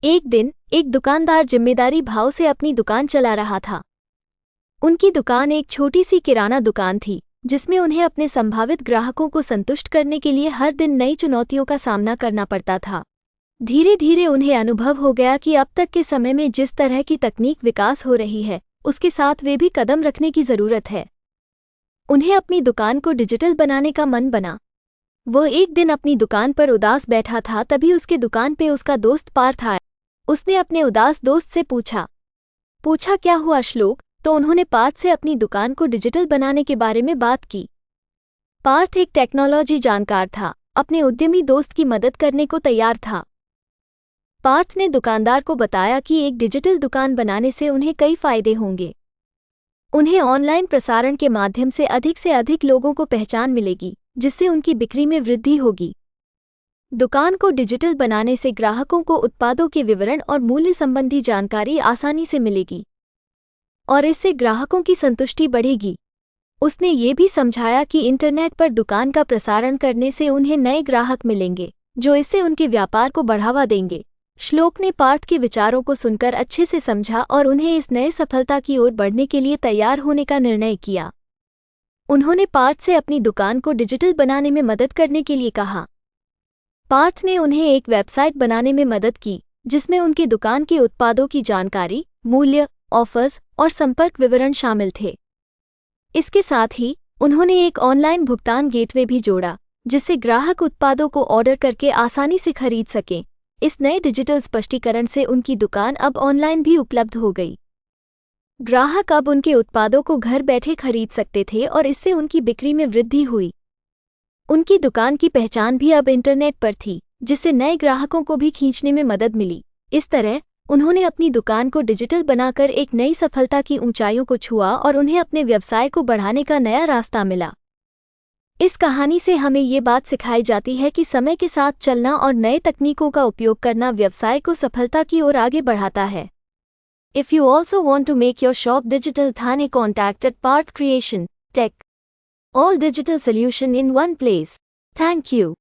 एक दिन एक दुकानदार जिम्मेदारी भाव से अपनी दुकान चला रहा था। उनकी दुकान एक छोटी सी किराना दुकान थी, जिसमें उन्हें अपने संभावित ग्राहकों को संतुष्ट करने के लिए हर दिन नई चुनौतियों का सामना करना पड़ता था। धीरे धीरे उन्हें अनुभव हो गया कि अब तक के समय में जिस तरह की तकनीक विकास हो रही है, उसके साथ वे भी कदम रखने की ज़रूरत है। उन्हें अपनी दुकान को डिजिटल बनाने का मन बना। वो एक दिन अपनी दुकान पर उदास बैठा था, तभी उसके दुकान पे उसका दोस्त पार्थ आया। उसने अपने उदास दोस्त से पूछा क्या हुआ श्लोक? तो उन्होंने पार्थ से अपनी दुकान को डिजिटल बनाने के बारे में बात की। पार्थ एक टेक्नोलॉजी जानकार था, अपने उद्यमी दोस्त की मदद करने को तैयार था। पार्थ ने दुकानदार को बताया कि एक डिजिटल दुकान बनाने से उन्हें कई फायदे होंगे। उन्हें ऑनलाइन प्रसारण के माध्यम से अधिक लोगों को पहचान मिलेगी, जिससे उनकी बिक्री में वृद्धि होगी। दुकान को डिजिटल बनाने से ग्राहकों को उत्पादों के विवरण और मूल्य संबंधी जानकारी आसानी से मिलेगी और इससे ग्राहकों की संतुष्टि बढ़ेगी। उसने ये भी समझाया कि इंटरनेट पर दुकान का प्रसारण करने से उन्हें नए ग्राहक मिलेंगे, जो इससे उनके व्यापार को बढ़ावा देंगे। श्लोक ने पार्थ के विचारों को सुनकर अच्छे से समझा और उन्हें इस नए सफलता की ओर बढ़ने के लिए तैयार होने का निर्णय किया। उन्होंने पार्थ से अपनी दुकान को डिजिटल बनाने में मदद करने के लिए कहा। पार्थ ने उन्हें एक वेबसाइट बनाने में मदद की, जिसमें उनकी दुकान के उत्पादों की जानकारी, मूल्य, ऑफर्स और संपर्क विवरण शामिल थे। इसके साथ ही उन्होंने एक ऑनलाइन भुगतान गेटवे भी जोड़ा, जिससे ग्राहक उत्पादों को ऑर्डर करके आसानी से खरीद सकें। इस नए डिजिटल स्पष्टीकरण से उनकी दुकान अब ऑनलाइन भी उपलब्ध हो गई। ग्राहक अब उनके उत्पादों को घर बैठे खरीद सकते थे और इससे उनकी बिक्री में वृद्धि हुई। उनकी दुकान की पहचान भी अब इंटरनेट पर थी, जिससे नए ग्राहकों को भी खींचने में मदद मिली। इस तरह उन्होंने अपनी दुकान को डिजिटल बनाकर एक नई सफलता की ऊंचाइयों को छुआ और उन्हें अपने व्यवसाय को बढ़ाने का नया रास्ता मिला। इस कहानी से हमें ये बात सिखाई जाती है कि समय के साथ चलना और नए तकनीकों का उपयोग करना व्यवसाय को सफलता की ओर आगे बढ़ाता है। If you also want to make your shop digital, then contact at Parth Creation Tech. All digital solution in one place. Thank you.